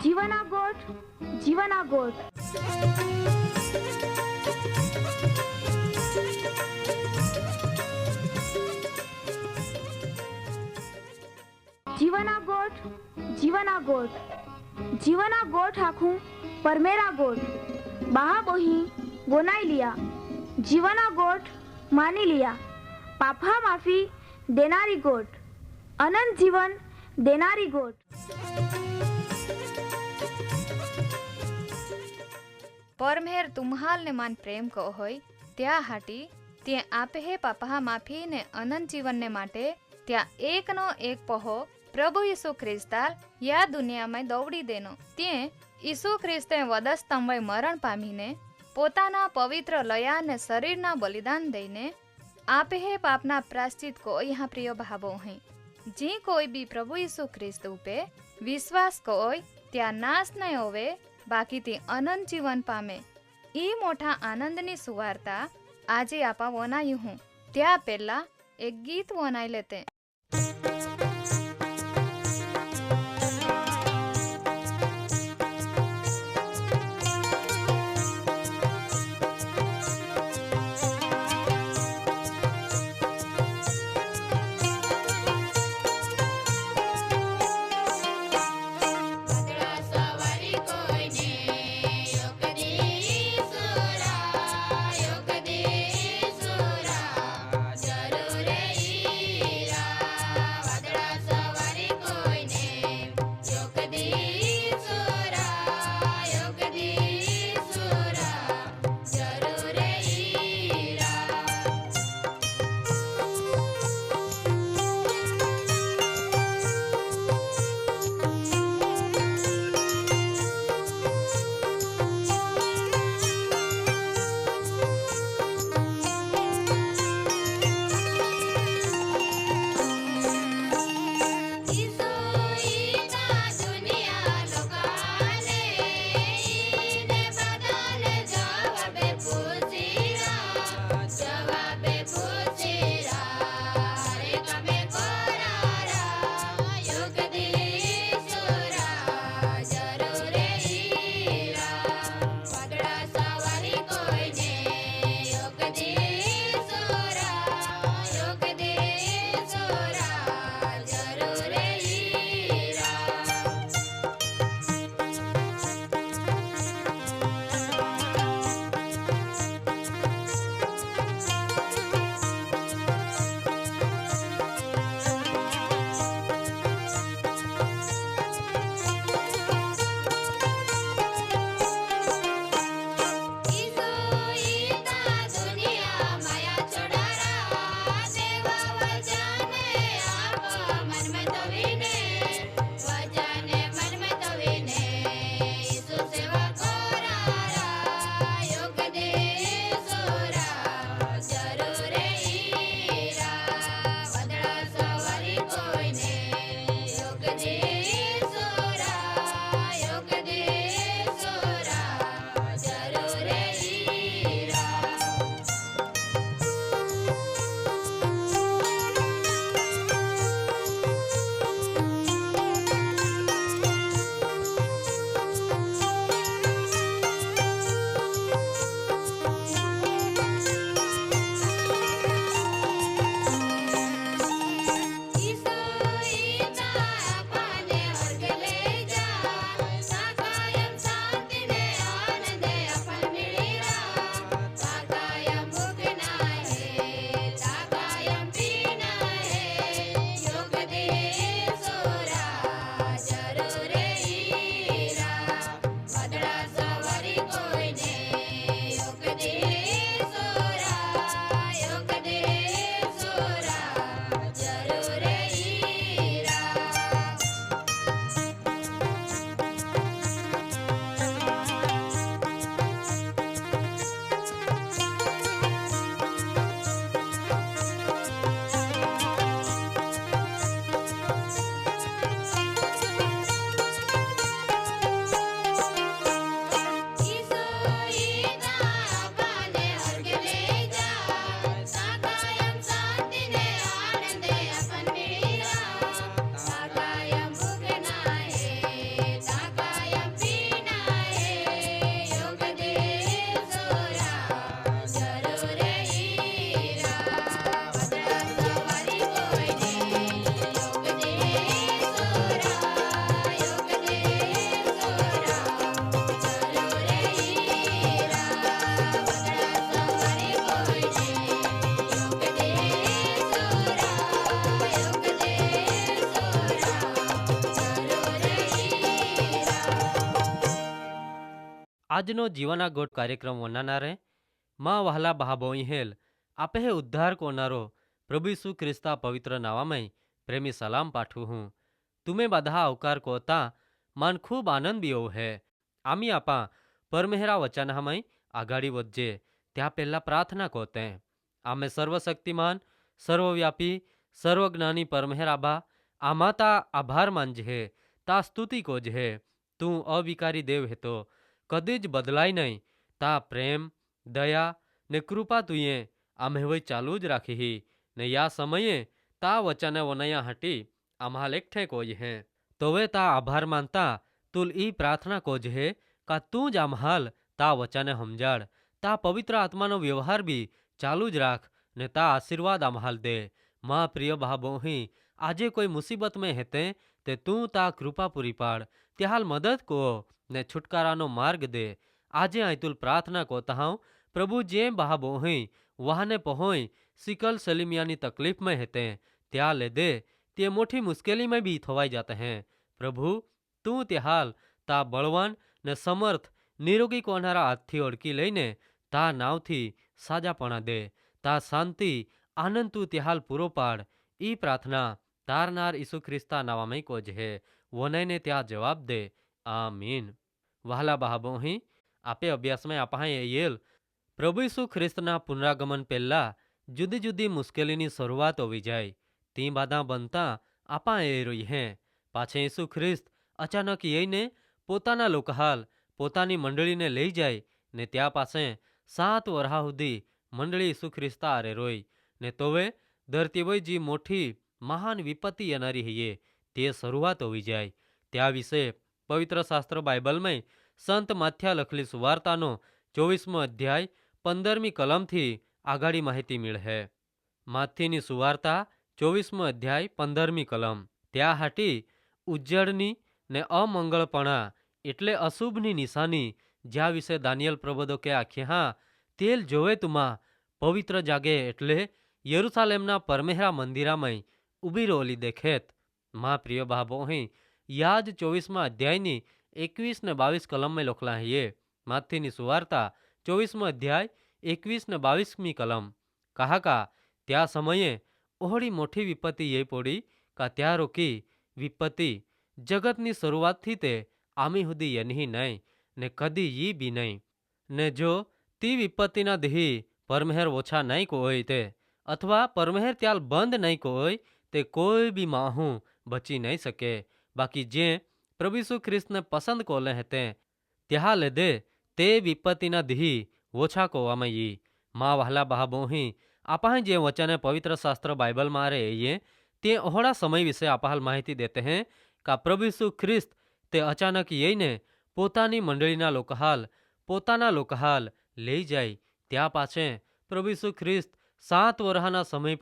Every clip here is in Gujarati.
જીવના ગોઠ જીવના ગોઠ जीवना गोठ जीवना गोठ जीवना गोठ आखू परमेरा गोठ बहा बोही बोनाई लिया जीवना गोठ मानी लिया पापा माफी देनारी गोठ अनंत जीवन देनारी गोठ। परमेर तुम्हाल ने मान प्रेम को होय त्या हाटी ते आपे हे पापा माफी ने अनंत जीवन ने माटे त्या एक नो एक पहो प्रभु यीशु ख्रिस्ताल या दुनिया में दौड़ी देनो ते यीशु ख्रिस्ते वधस्तंभे मरण पामीने पोताना पवित्र लया ने शरीरना बलिदान दईने आपे हे पापना प्रायश्चित को यहाँ प्रिय भावो हैं। जी कोई भी प्रभु यीशु ख्रिस्त पे विश्वास कोय त्या नाश नहीं होवे बाकी ते अनंत जीवन पामे। ई मोटा आनंदनी सुवार्ता आजे आपा वनायु हूँ त्या पहला एक गीत वनाई लेते। जरूर ईरा આજનો જીવના ગોટ કાર્યક્રમ વનાનારે માં વહાલા બહાબોઈ હેલ આપે હે ઉદ્ધાર કોનારો પ્રભુ ઈસુ ખ્રિસ્તા પવિત્ર નાવામય પ્રેમી સલામ પાઠવું હું તુમે બધા અવકાર કોતા માન ખૂબ આનંદ બીઓ હે આમી આપા પરમેહરા વચનહામય આગાડી વધજે ત્યાં પહેલા પ્રાર્થના કોતે આમે સર્વશક્તિમાન સર્વવ્યાપી સર્વજ્ઞાની પરમેહરાબા આમાતા આભાર માનજે તા સ્તુતિ કોજહે તું અવિકારી દેવ હેતો કદી જ બદલાય નહીં તા પ્રેમ દયા ને કૃપા તુંએ આમે હોય ચાલુ જ રાખી ને યા સમયે તા વચને વનયા હટી આમ્હાલ એકઠે કોઈ હે તોવે તા આભાર માનતા તુલ ઈ પ્રાર્થના કોજહે કા તું જ આમ્હાલ તા વચને સમજાડ તા પવિત્ર આત્માનો વ્યવહાર બી ચાલુ જ રાખ ને તા આશીર્વાદ આમ્હાલ દે માં પ્રિય ભાબોહી આજે કોઈ મુસીબત में હેતે તે તું તા કૃપા પૂરી પાડ ત્યાહાલ મદદ કો ને છુટકારાનો માર્ગ દે આજે અહીં તુલ પ્રાર્થના કોતા હું પ્રભુ જે બહાબોહી વાહને પહોંય સિકલ સલીમિયાની તકલીફમાં હેતે ત્યાં લે દે તે મોટી મુશ્કેલીમાં બી થવાઈ જાતે हैं પ્રભુ તું ત્યાહાલ તા બળવાન ને સમર્થ નિરોગી કોનારા હાથથી ઓળકી લઈને તા નાવથી સાજાપણા દે તા શાંતિ આનંદ તું ત્યાહાલ પૂરો પાડ ઈ પ્રાર્થના તારનાર ઈસુ ખ્રિસ્તા નાવામય કોજહે વનયને ત્યાં જવાબ દે આમીન વહાલા બહાબોહી આપે અભ્યાસમાં આપાએ યેલ પ્રભુ ઈસુ ખ્રિસ્તના પુનરાગમન પહેલા જુદી જુદી મુશ્કેલીની શરૂઆત હોવી જાય તી બાદા બનતા આપા એ રોઈ હે પાછે ઈસુ ખ્રિસ્ત અચાનક યઈને પોતાના લોકહાલ પોતાની મંડળીને લઈ જાય ને ત્યાં પાસે 7 વરહા સુધી મંડળી ઈસુ ખ્રિસ્તા આરે રોઈ ને તોવે ધરતી વય જી મોટી મહાન વિપત્તિ येणारी હૈયે તે શરૂઆત હોવી જાય ત્યાં વિશે પવિત્ર શાસ્ત્ર બાઇબલમાં સંત માથ્યા લખેલી સુવાર્તાનો 24મો અધ્યાય 15મી કલમથી આગાડી માહિતી મળે માથીની સુવાર્તા 24મો અધ્યાય 15મી કલમ ત્યાં હાટી ઉજ્જડની ને અમંગળપણા એટલે અશુભની નિશાની જ્યાં વિશે દાનિયેલ પ્રબોધકે આખે હા તેલ જોવે તુમાં પવિત્ર જાગે એટલે યરુસાલેમના પરમેહરા મંદિરામાં ઊભી રોલી દેખેત માં પ્રિય ભાભોહી યાદ 24મા અધ્યાયની 21 ને 22 કલમમાં લખલા હૈયે માથીની સુવાર્તા 24મો અધ્યાય 21 ને 22મી કલમ કહાકા ત્યાં સમયે ઓહળી મોટી વિપત્તિ યે પડી કા ત્યાં રોકી વિપત્તિ જગતની શરૂઆતથી તે આમી સુધી યનહી નહીં ને કદી યી બી નહીં ને જો તી વિપત્તિના દેહી પરમેહર ઓછા નહીં કોઈ તે અથવા પરમેહર ત્યાલ બંધ નહીં કોઈ તે કોઈ બી માહું બચી નહીં શકે બાકી જે પ્રભુ ઈસુ ખ્રિસ્તને પસંદ કોલે હતે ત્યાં લે દે તે વિપત્તિના દેહી ઓછા કોવામાં યી માં વહાલા બહાબોહી આપા જે વચને પવિત્ર શાસ્ત્ર બાઇબલ મારે ये તે ઓહળા સમય વિશે આપહાલ માહિતી દેતે हैं કા પ્રભુ ઈસુ ખ્રિસ્ત તે અચાનક યઈને પોતાના લોકહાલ લઈ જાય ત્યાં પાછે પ્રભુ ઈસુ ખ્રિસ્ત 7 વરહાના સમય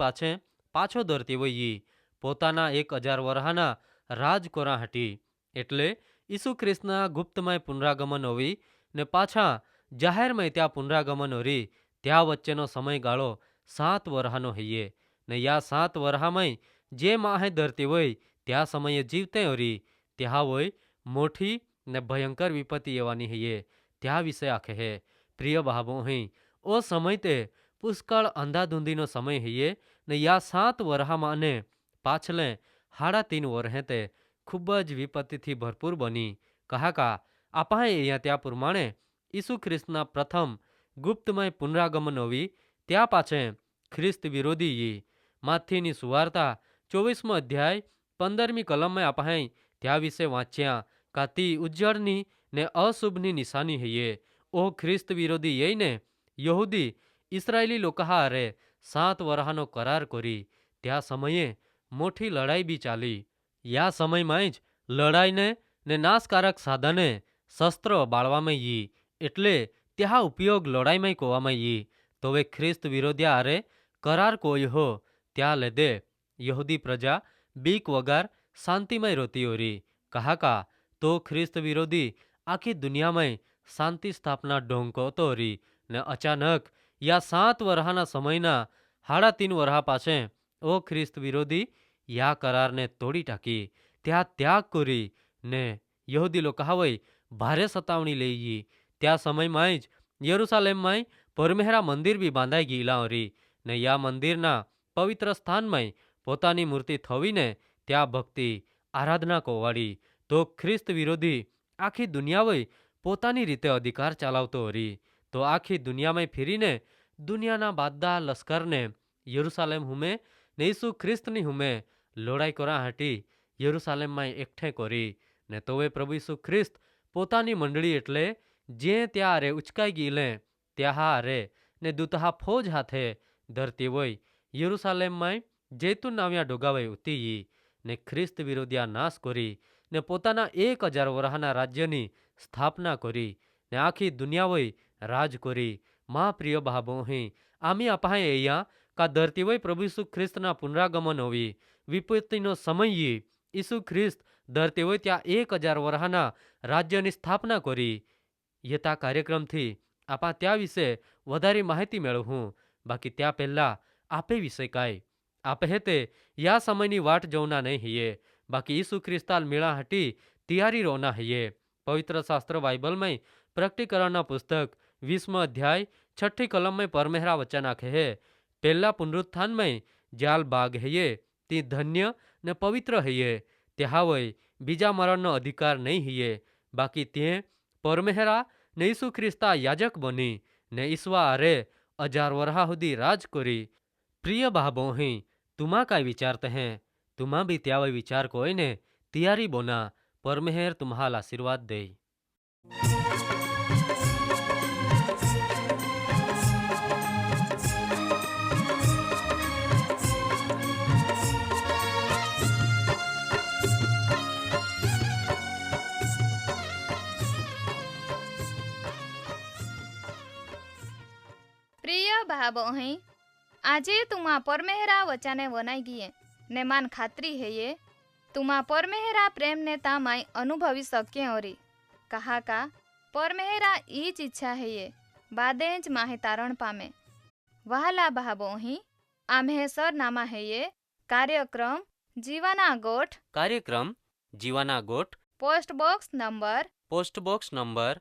પાછો ધરતી વયી પોતાના 1000 વરહાના રાજકોરા હટી એટલે ઈસુ ખ્રિસ્તના ગુપ્તમય પુનરાગમન હોવી ને પાછા જાહેરમય ત્યાં પુનરાગમન હોરી ત્યાં વચ્ચેનો સમયગાળો 7 વરહાનો હૈયે ને યા 7 વરહામય જે માહે ધરતી હોય ત્યાં સમયે જીવતે હોરી ત્યાં હોય મોટી ને ભયંકર વિપત્તિ એવાની હૈયે ત્યાં વિશે આખે હે પ્રિય ભાભોહી ઓ સમય તે પુષ્કળ અંધાધૂંધીનો સમય હૈયે ને યા 7 વરહામાં અને પાછલે 3.5 વરહે તે ખૂબ જ વિપત્તિથી ભરપૂર બની કહાકા આપાએ અહીંયા ત્યાં પ્રમાણે ઈસુ ખ્રિસ્તના પ્રથમ ગુપ્તમય પુનરાગમન હોવી ત્યાં પાછે ખ્રિસ્ત વિરોધી યી માથીની સુવાર્તા 24મો અધ્યાય 15મી કલમમાં આપાએ ત્યાં વિશે વાંચ્યા કાતી ઉજ્જળની ને અશુભની નિશાની હૈયે ઓ ખ્રિસ્ત વિરોધી યઈને યહૂદી ઇસરાયેલી લોકોહા અરે 7 વરહાનો કરાર કરી ત્યાં સમયે મોટી લડાઈ બી ચાલી યા સમયમાં જ લડાઈને ને નાશકારક સાધને શસ્ત્રો બાળવામાં યી એટલે ત્યાં ઉપયોગ લડાઈમાં કોવામાં યી તોવે ખ્રિસ્ત વિરોધ્યા અરે કરાર કોઈ હો ત્યાં લે દે યહૂદી પ્રજા બીક વગર શાંતિમય રોતી ઓરી કહાકા તો ખ્રિસ્ત વિરોધી આખી દુનિયામાં શાંતિ સ્થાપના ઢોંકો તો રી ને અચાનક યા 7 વરહાના સમયના 3.5 વરહા પાછે ઓ ખ્રિસ્ત વિરોધી યા કરારને તોડી ટાકી ત્યાં ત્યાગ કરી ને યહૂદી લોકો હવે ભારે સતાવણી લઈ त्या समयमांय ज यरूशलेममांय परमेहरा मंदिर बी बांधाई गયેલા રી ને યા મંદિરના પવિત્ર સ્થાનમાં પોતાની મૂર્તિ થવીને ત્યાં ભક્તિ આરાધના કોવાડી તો ખ્રિસ્ત વિરોધી આખી દુનિયાએ પોતાની રીતે અધિકાર ચલાવતો રી તો આખી દુનિયામાં ફીરીને દુનિયાના બાદા લશ્કરને યરૂશાલેમ હુમે ને ઈસુ ખ્રિસ્તની હુમે લડાઈ કરવા હાટી યરૂશાલેમમાં એકઠે કરી ને તોવે પ્રભુ ઈસુ ખ્રિસ્ત પોતાની મંડળી એટલે જે ત્યારે ઉચકાઈ ગયેલે ત્યાં હારે ને દૂતહા ફોજ હાથે ધરતી હોય યરૂશાલેમમાં જૈતુન નાવ્યા ડોગાવાય ઉતીઈ ને ખ્રિસ્ત વિરોધિયા નાશ કરી ને પોતાના 1000 વરહાના રાજ્યની સ્થાપના કરી ને આખી દુનિયા હોય રાજ કરી મા પ્રિય ભાબોહી આમી અપાય અહીંયા કા ધરતી હોય પ્રભુ ઈસુ ખ્રિસ્તના પુનરાગમન હોવી વિપત્તિનો સમયી ઈસુ ખ્રિસ્ત ધરતી હોય ત્યાં 1000 વરહાના રાજ્યની સ્થાપના કરી યતા કાર્યક્રમથી આપા ત્યાં વિશે વધારે માહિતી મેળવું બાકી ત્યાં પહેલા આપે વિશે કાંઈ આપે હેતે યા સમયની વાટ જોના નહીં હિયે બાકી ઈસુ ખ્રિસ્તાલ મેળા હટી તૈયારી રોના હિયે પવિત્ર શાસ્ત્ર બાઇબલમાં પ્રકટીકરણના પુસ્તક 20 અધ્યાય 6 કલમમાં પરમેહરા વચન આખે હે પહેલા પુનરુત્થાનમાં જ્યાલ બાગ હૈયે તી ધન્ય ને પવિત્ર હૈયે ત્યાં હોય બીજા મરણનો અધિકાર નહીં હિયે બાકી તે પરમેહરા ને ઈસુ ખ્રિસ્તા યાજક બની ને ઈશ્વા અરે 1000 વરહા સુધી રાજ કરી પ્રિય ભાબોહી तुमा काय विचारते हैं तुमा भी त्यावे विचार कोई ने तियारी बोना परमेहर तुम्हाल आशीर्वाद दे। પ્રિય ભાબોહી આજે તુमा परमेहरा वचाने वनाई गिये ने मान खात्री है ये तुमा परमेहरा प्रेम ने तामाई अनुभवी सके ओरी कहा का परमेहरा ईज इच्छा है ये बादेज माहे तारण पामे वहाला भाबोही आम्हे सरनामा है ये कार्यक्रम जीवाना गोठ post box number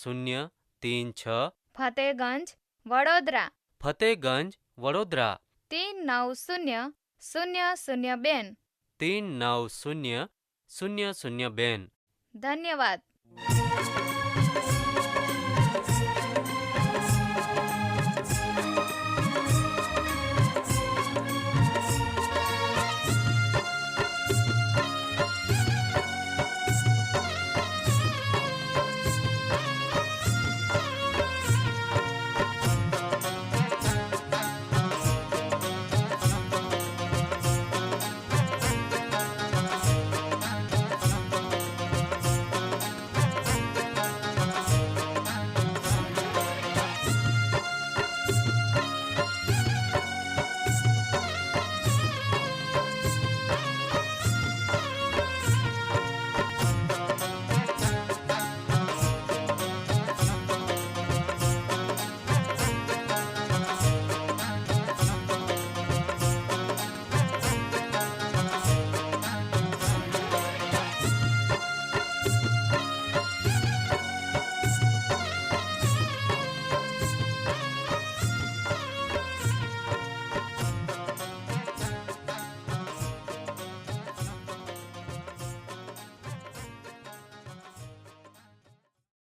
2036 Fatehganj Vadodara 390002 390002। धन्यवाद।